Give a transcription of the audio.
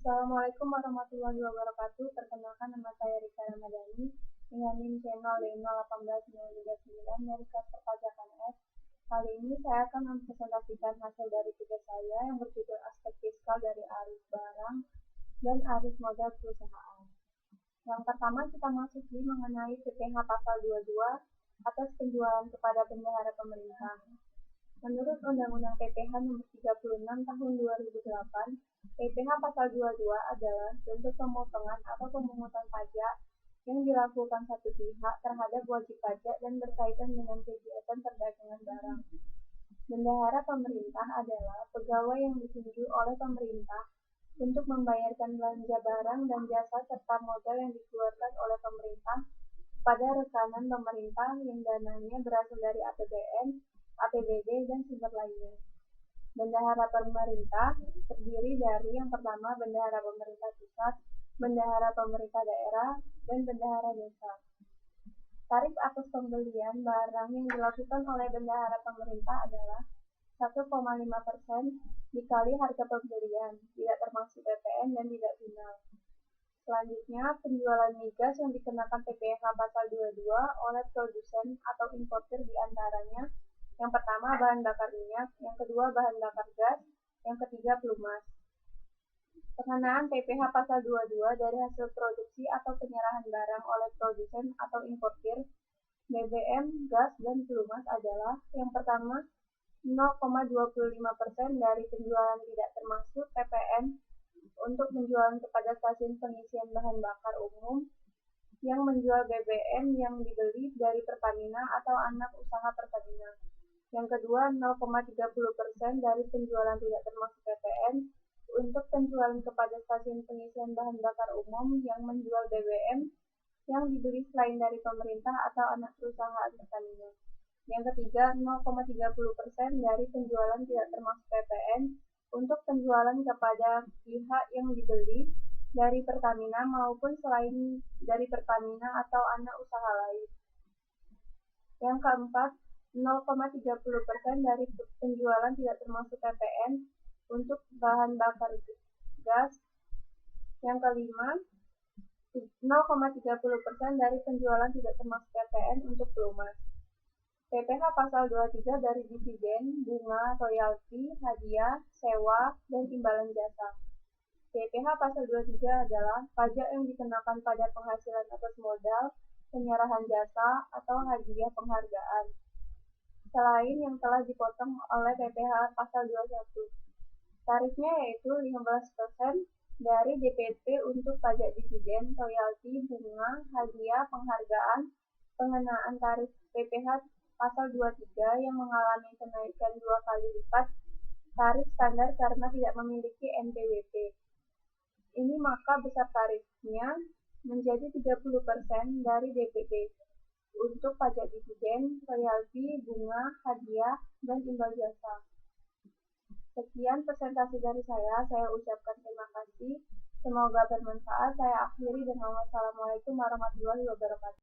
Assalamualaikum warahmatullahi wabarakatuh. Perkenalkan, nama saya Rika Ramadhani dengan NIM channel D0189339 dari kelas perpajakan F. Kali ini saya akan mempresentasikan hasil dari tugas saya yang berjudul aspek fiskal dari arus barang dan arus modal perusahaan. Yang pertama kita masuki mengenai PPh pasal 22 atas penjualan kepada bendahara pemerintah. Menurut Undang-Undang PPh nomor 36 tahun 2008, PPh pasal 22 adalah bentuk pemotongan atau pemungutan pajak yang dilakukan satu pihak terhadap wajib pajak dan berkaitan dengan kegiatan perdagangan barang. Bendahara pemerintah adalah pegawai yang ditunjuk oleh pemerintah untuk membayarkan belanja barang dan jasa serta modal yang dikeluarkan oleh pemerintah pada rekanan pemerintah yang dananya berasal dari APBN, APBD, dan sumber lainnya. Bendahara pemerintah terdiri dari yang pertama bendahara pemerintah pusat, bendahara pemerintah daerah, dan bendahara desa. Tarif atas pembelian barang yang dilakukan oleh bendahara pemerintah adalah 1,5% dikali harga pembelian, tidak termasuk PPN dan tidak final. Selanjutnya, penjualan migas yang dikenakan PPh pasal 22 oleh produsen atau importir diantaranya yang pertama bahan bakar minyak, yang kedua bahan bakar gas, yang ketiga pelumas. Pengenaan PPh pasal 22 dari hasil produksi atau penyerahan barang oleh produsen atau importir BBM, gas, dan pelumas adalah yang pertama 0,25% dari penjualan tidak termasuk PPN untuk penjualan kepada stasiun pengisian bahan bakar umum yang menjual BBM yang dibeli dari Pertamina atau anak usaha Pertamina. Yang kedua, 0,30% dari penjualan tidak termasuk PPN untuk penjualan kepada stasiun pengisian bahan bakar umum yang menjual BBM yang dibeli selain dari pemerintah atau anak perusahaan Pertamina. Yang ketiga, 0,30% dari penjualan tidak termasuk PPN untuk penjualan kepada pihak yang dibeli dari Pertamina maupun selain dari Pertamina atau anak usaha lain. Yang keempat, 0,30% dari penjualan tidak termasuk PPN untuk bahan bakar gas. Yang kelima, 0,30% dari penjualan tidak termasuk PPN untuk pelumas. PPh pasal 23 dari dividen, bunga, royalti, hadiah, sewa, dan imbalan jasa. PPh pasal 23 adalah pajak yang dikenakan pada penghasilan atas modal, penyerahan jasa, atau hadiah penghargaan, selain yang telah dipotong oleh PPh pasal 21. Tarifnya yaitu 15% dari DPP untuk pajak dividen, royalti, bunga, hadiah, penghargaan. Pengenaan tarif PPh pasal 23 yang mengalami kenaikan 2 kali lipat tarif standar karena tidak memiliki NPWP. Ini maka besar tarifnya menjadi 30% dari DPP untuk pajak dividen, royalti, bunga, hadiah, dan imbal jasa. Sekian presentasi dari saya ucapkan terima kasih. Semoga bermanfaat. Saya akhiri dengan wassalamualaikum warahmatullahi wabarakatuh.